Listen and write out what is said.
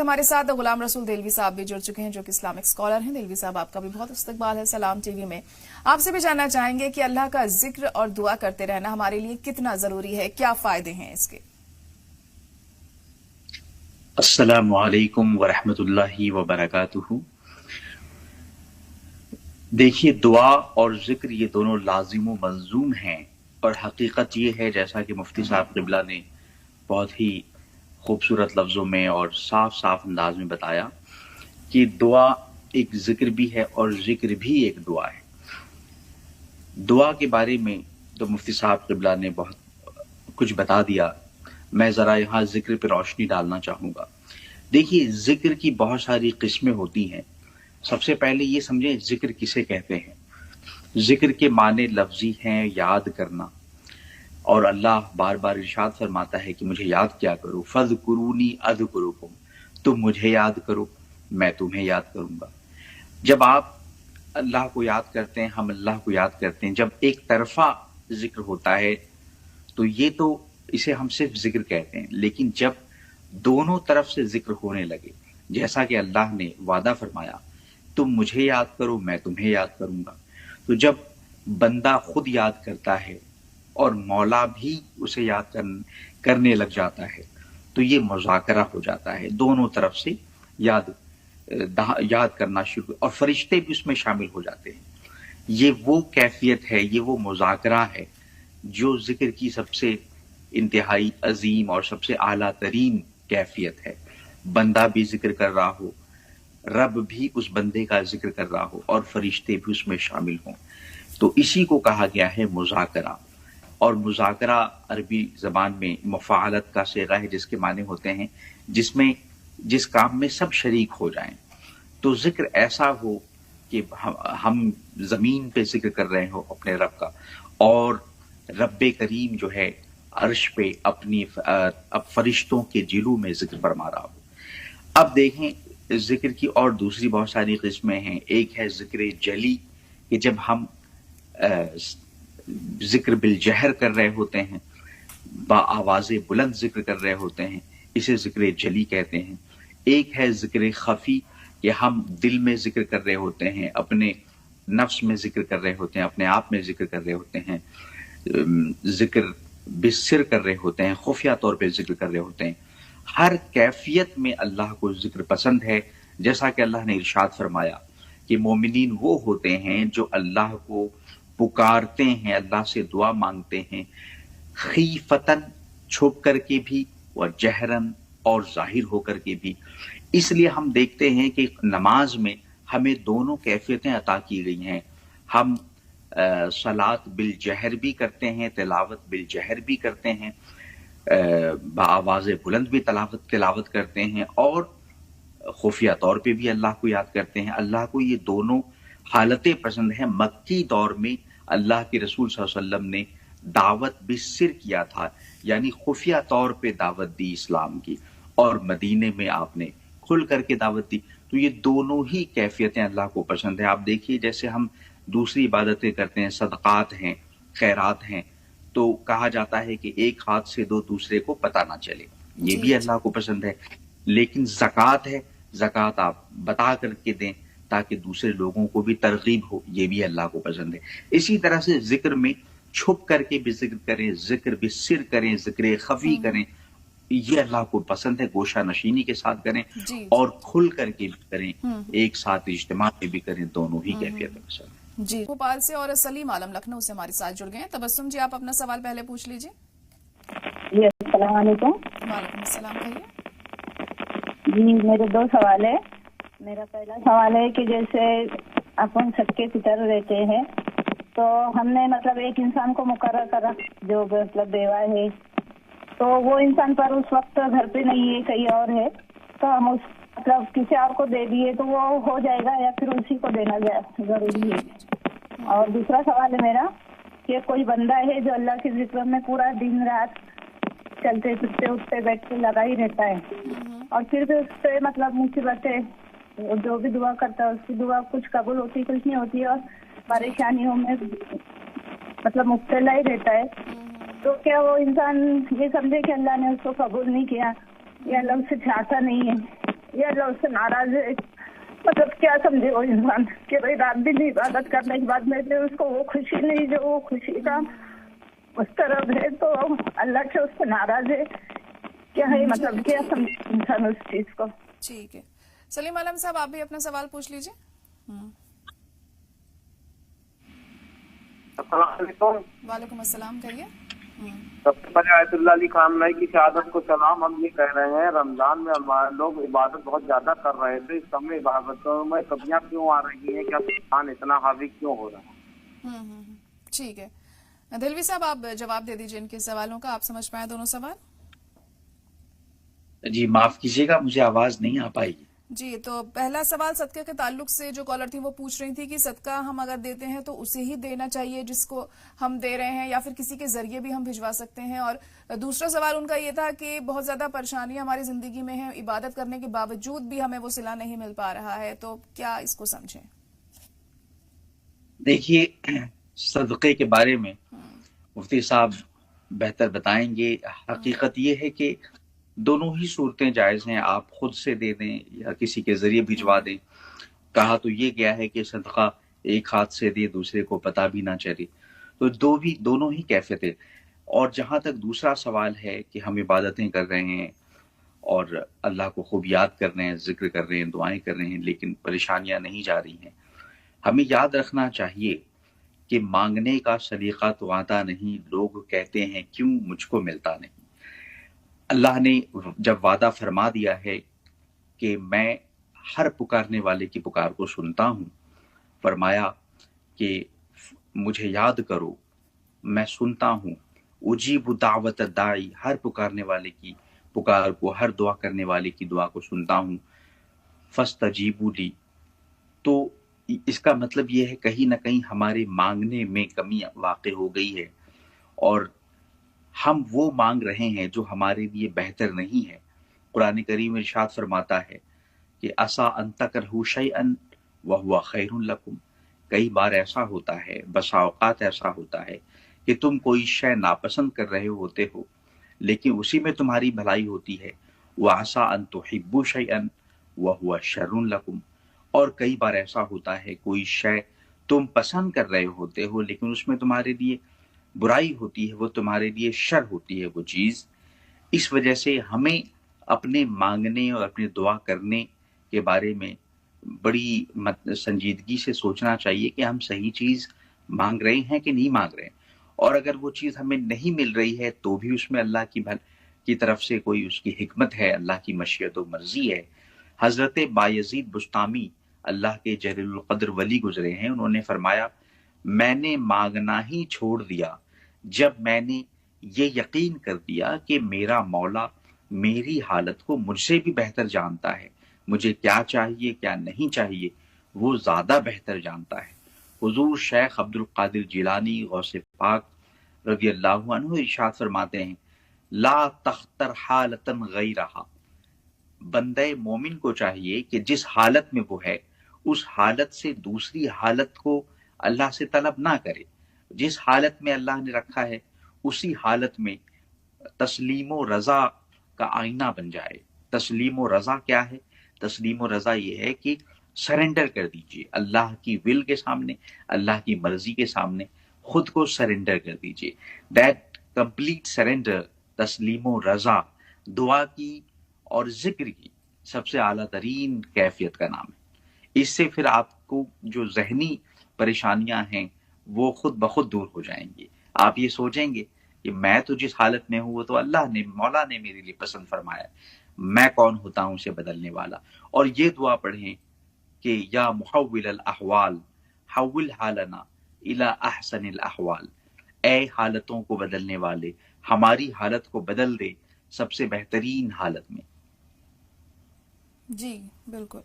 हमारे साथ गुलाम रसूल देलवी साहब भी जुड़ चुके हैं, जो कि इस्लामिक स्कॉलर हैं। देलवी साहब, आपका भी बहुत इस्तकबाल है सलाम टीवी में। आपसे भी जानना चाहेंगे कि अल्लाह का जिक्र और दुआ करते रहना हमारे लिए कितना जरूरी है, क्या फायदे हैं इसके? अस्सलामु अलैकुम वरहमतुल्लाहि वबरकातुहू। देखिए, दुआ और जिक्र ये दोनों लाजिम व मलजूम हैं, और हकीकत ये है, जैसा कि मुफ्ती साहब क़िबला ने बहुत ही खूबसूरत लफ्ज़ों में और साफ साफ अंदाज में बताया कि दुआ एक जिक्र भी है और जिक्र भी एक दुआ है। दुआ के बारे में तो मुफ्ती साहब क़िबला ने बहुत कुछ बता दिया। मैं ज़रा यहाँ जिक्र पर रोशनी डालना चाहूँगा। देखिए, जिक्र की बहुत सारी किस्में होती हैं। सबसे पहले ये समझें जिक्र किसे कहते हैं। जिक्र के माने लफ्जी हैं याद करना, और अल्लाह बार बार इरशाद फरमाता है कि मुझे याद क्या करो, फज़कुरूनी अज़कुरुकुम, तुम मुझे याद करो मैं तुम्हें याद करूंगा। जब आप अल्लाह को याद करते हैं, हम अल्लाह को याद करते हैं, जब एक तरफा जिक्र होता है तो ये तो इसे हम सिर्फ जिक्र कहते हैं। लेकिन जब दोनों तरफ से जिक्र होने लगे, जैसा कि अल्लाह ने वादा फरमाया तुम मुझे याद करो मैं तुम्हें याद करूंगा, तो जब बंदा खुद याद करता है और मौला भी उसे याद करने लग जाता है, तो ये मुज़ाकरा हो जाता है। दोनों तरफ से याद करना शुरू, और फरिश्ते भी उसमें शामिल हो जाते हैं। ये वो कैफियत है, ये वो मुज़ाकरा है जो जिक्र की सबसे इंतहाई अजीम और सबसे आला तरीन कैफियत है। बंदा भी जिक्र कर रहा हो, रब भी उस बंदे का जिक्र कर रहा हो, और फरिश्ते भी उसमें शामिल हों, तो इसी को कहा गया है मुज़ाकरा। और मुज़ाकरा अरबी ज़बान में मुफ़ाअलत का सेगा है, जिसके माने होते हैं जिस काम में सब शरीक हो जाएं। तो जिक्र ऐसा हो कि हम ज़मीन पे जिक्र कर रहे हो अपने रब का, और रब्बे करीम जो है अर्श पे अब फरिश्तों के जिलू में जिक्र फरमा रहा हो। अब देखें, जिक्र की और दूसरी बहुत सारी किस्में हैं। एक है जिक्र जली, कि जब हम जिक्र बिल जहर कर रहे होते हैं, आवाज़े बुलंद जिक्र कर रहे होते हैं, इसे जिक्र जली कहते हैं। एक है जिक्र खफी, कि हम दिल में जिक्र कर रहे होते हैं, अपने नफ्स में जिक्र कर रहे होते हैं, अपने आप में जिक्र कर रहे होते हैं, जिक्र बिस्सिर कर रहे होते हैं, खुफिया तौर पे जिक्र कर रहे होते हैं। हर कैफियत में अल्लाह को जिक्र पसंद है। जैसा कि अल्लाह ने इरशाद फरमाया कि मोमिनीन वो होते हैं जो अल्लाह को पुकारते हैं, अल्लाह से दुआ मांगते हैं, खीफतन छुप करके भी, और जहरन और जाहिर होकर के भी। इसलिए हम देखते हैं कि नमाज में हमें दोनों कैफियतें अता की गई हैं। हम सलात बिल जहर भी करते हैं, तिलावत बिल जहर भी करते हैं, आवाज़ बुलंद भी तिलावत करते हैं, और खुफिया तौर पे भी अल्लाह को याद करते हैं। अल्लाह को ये दोनों हालतें पसंद हैं। मक्की दौर में अल्लाह के रसूल सल्लल्लाहु अलैहि वसल्लम ने दावत बिस्सिर किया था, यानी खुफिया तौर पे दावत दी इस्लाम की, और मदीने में आपने खुल करके दावत दी। तो ये दोनों ही कैफियतें अल्लाह को पसंद है। आप देखिए, जैसे हम दूसरी इबादतें करते हैं, सदक़ात हैं, खैरात हैं, तो कहा जाता है कि एक हाथ से दो दूसरे को पता ना चले, ये भी अल्लाह को पसंद है। लेकिन ज़कात है, ज़कात आप बता करके दें ताकि दूसरे लोगों को भी तरगीब हो, ये भी अल्लाह को पसंद है। इसी तरह से जिक्र में छुप करके भी जिक्र करें, जिक्र भी सिर करें, जिक्र खफी करें, ये अल्लाह को पसंद है। गोशा नशीनी के साथ करें और खुल करके भी करें, एक साथ इज्तिमा में भी करें, दोनों ही कैफियत पसंद है। जी, भोपाल से और सलीम आलम लखनऊ से हमारे साथ जुड़ गए हैं। तबस्सुम जी, आप अपना सवाल पहले पूछ लीजिए। जी, अस्सलाम वालेकुम। वालेकुम अस्सलाम, कहिए। जी, मेरे दो सवाल है। मेरा पहला सवाल है कि जैसे अपन सबके पितर रहते हैं, तो हमने मतलब एक इंसान को मुकर्रर करा जो मतलब बेवा है, तो वो इंसान पर उस वक्त घर पे नहीं है, कहीं और है, तो हम उस मतलब किसी और को दे दिए तो वो हो जाएगा या फिर उसी को देना जरूरी है? और दूसरा सवाल है मेरा कि कोई बंदा है जो अल्लाह के जिक्र में पूरा दिन रात चलते फिरते उठते बैठते लगा ही रहता है, और फिर भी उससे मतलब मुसीबतें, जो भी दुआ करता है उसकी दुआ कुछ कबूल होती कुछ नहीं होती, और परेशानियों में मतलब मुब्तला ही रहता है, तो क्या वो इंसान ये समझे कि अल्लाह ने उसको कबूल नहीं किया या अल्लाह उससे चाहता नहीं है? یہ اللہ اس سے ناراض ہے. مطلب کیا سمجھے وہ انسان کہ بھائی رات دن عبادت کرنے کے بعد میں اس کو وہ خوشی نہیں جو وہ خوشی کا اس طرف ہے, تو اللہ سے اس سے ناراض ہے. کیا ہے مطلب کیا سمجھے انسان اس چیز کو. ٹھیک ہے, سلیم عالم صاحب آپ بھی اپنا سوال پوچھ لیجیے. السلام علیکم. وعلیکم السلام, کہیے. سب سے پہلے آیت اللہ علی خان نائی کی شہادت کو سلام. ہم یہ کہہ رہے ہیں رمضان میں ہمارے لوگ عبادت بہت زیادہ کر رہے تھے, اس سب میں عبادتوں میں کمیاں کیوں آ رہی ہیں, کیا شیطان اتنا حاوی کیوں ہو رہا ہے؟ ٹھیک ہے, دلوی صاحب آپ جواب دے دیجیے ان کے سوالوں کا. آپ سمجھ پائے دونوں سوال؟ جی معاف کیجیے گا, مجھے آواز نہیں آ پائی. جی, تو پہلا سوال صدقے کے تعلق سے جو کالر تھی وہ پوچھ رہی تھی کہ صدقہ ہم اگر دیتے ہیں تو اسے ہی دینا چاہیے جس کو ہم دے رہے ہیں, یا پھر کسی کے ذریعے بھی ہم بھجوا سکتے ہیں. اور دوسرا سوال ان کا یہ تھا کہ بہت زیادہ پریشانیاں ہماری زندگی میں ہیں, عبادت کرنے کے باوجود بھی ہمیں وہ صلہ نہیں مل پا رہا ہے, تو کیا اس کو سمجھیں؟ دیکھیے, صدقے کے بارے میں مفتی صاحب بہتر بتائیں گے. حقیقت یہ ہے کہ دونوں ہی صورتیں جائز ہیں, آپ خود سے دے دیں یا کسی کے ذریعے بھجوا دیں. کہا تو یہ گیا ہے کہ صدقہ ایک ہاتھ سے دے دوسرے کو پتہ بھی نہ چلے, تو دونوں ہی کیفیتیں. اور جہاں تک دوسرا سوال ہے کہ ہم عبادتیں کر رہے ہیں اور اللہ کو خوب یاد کر رہے ہیں, ذکر کر رہے ہیں, دعائیں کر رہے ہیں, لیکن پریشانیاں نہیں جا رہی ہیں, ہمیں یاد رکھنا چاہیے کہ مانگنے کا سلیقہ تو آتا نہیں. لوگ کہتے ہیں کیوں مجھ کو ملتا نہیں. اللہ نے جب وعدہ فرما دیا ہے کہ میں ہر پکارنے والے کی پکار کو سنتا ہوں, فرمایا کہ مجھے یاد کرو میں سنتا ہوں, اجیب دعوت داعی, ہر پکارنے والے کی پکار کو, ہر دعا کرنے والے کی دعا کو سنتا ہوں, فاستجیبوا لی. تو اس کا مطلب یہ ہے کہیں نہ کہیں ہمارے مانگنے میں کمی واقع ہو گئی ہے, اور ہم وہ مانگ رہے ہیں جو ہمارے لیے بہتر نہیں ہے. قرآن کریم ارشاد فرماتا ہے کہ عسیٰ ان تکرہوا شیئا وہو خیر لکم. کئی بار ایسا ہوتا ہے, بسا اوقات ایسا ہوتا ہے کہ تم کوئی شے ناپسند کر رہے ہوتے ہو لیکن اسی میں تمہاری بھلائی ہوتی ہے. وعسیٰ ان تحبوا شیئا وہو شر لکم. اور کئی بار ایسا ہوتا ہے کوئی شے تم پسند کر رہے ہوتے ہو لیکن اس میں تمہارے لیے برائی ہوتی ہے, وہ تمہارے لیے شر ہوتی ہے وہ چیز. اس وجہ سے ہمیں اپنے مانگنے اور اپنے دعا کرنے کے بارے میں بڑی سنجیدگی سے سوچنا چاہیے کہ ہم صحیح چیز مانگ رہے ہیں کہ نہیں مانگ رہے ہیں, اور اگر وہ چیز ہمیں نہیں مل رہی ہے تو بھی اس میں اللہ کی طرف سے کوئی اس کی حکمت ہے, اللہ کی مشیت و مرضی ہے. حضرت بایزید بستامی اللہ کے جلیل القدر ولی گزرے ہیں, انہوں نے فرمایا میں نے مانگنا ہی چھوڑ دیا جب میں نے یہ یقین کر دیا کہ میرا مولا میری حالت کو مجھ سے بھی بہتر جانتا ہے, مجھے کیا چاہیے کیا نہیں چاہیے وہ زیادہ بہتر جانتا ہے. حضور شیخ عبد القادر جیلانی غوث پاک رضی اللہ عنہ ارشاد فرماتے ہیں لا تختر حالتا غیرہا. بندہ مومن کو چاہیے کہ جس حالت میں وہ ہے اس حالت سے دوسری حالت کو اللہ سے طلب نہ کرے. جس حالت میں اللہ نے رکھا ہے اسی حالت میں تسلیم و رضا کا آئینہ بن جائے. تسلیم و رضا کیا ہے؟ تسلیم و رضا یہ ہے کہ سرنڈر کر دیجئے اللہ کی ول کے سامنے, اللہ کی مرضی کے سامنے خود کو سرنڈر کر دیجئے. دیٹ کمپلیٹ سرنڈر, تسلیم و رضا دعا کی اور ذکر کی سب سے اعلیٰ ترین کیفیت کا نام ہے. اس سے پھر آپ کو جو ذہنی پریشانیاں ہیں وہ خود بخود دور ہو جائیں گی. آپ یہ سوچیں گے کہ میں تو جس حالت میں ہوں وہ تو اللہ نے مولا نے میرے لیے پسند فرمایا, میں کون ہوتا ہوں اسے بدلنے والا. اور یہ دعا پڑھیں کہ یا محول الاحوال حول حالنا الی احسن الاحوال, اے حالتوں کو بدلنے والے ہماری حالت کو بدل دے سب سے بہترین حالت میں. جی بالکل.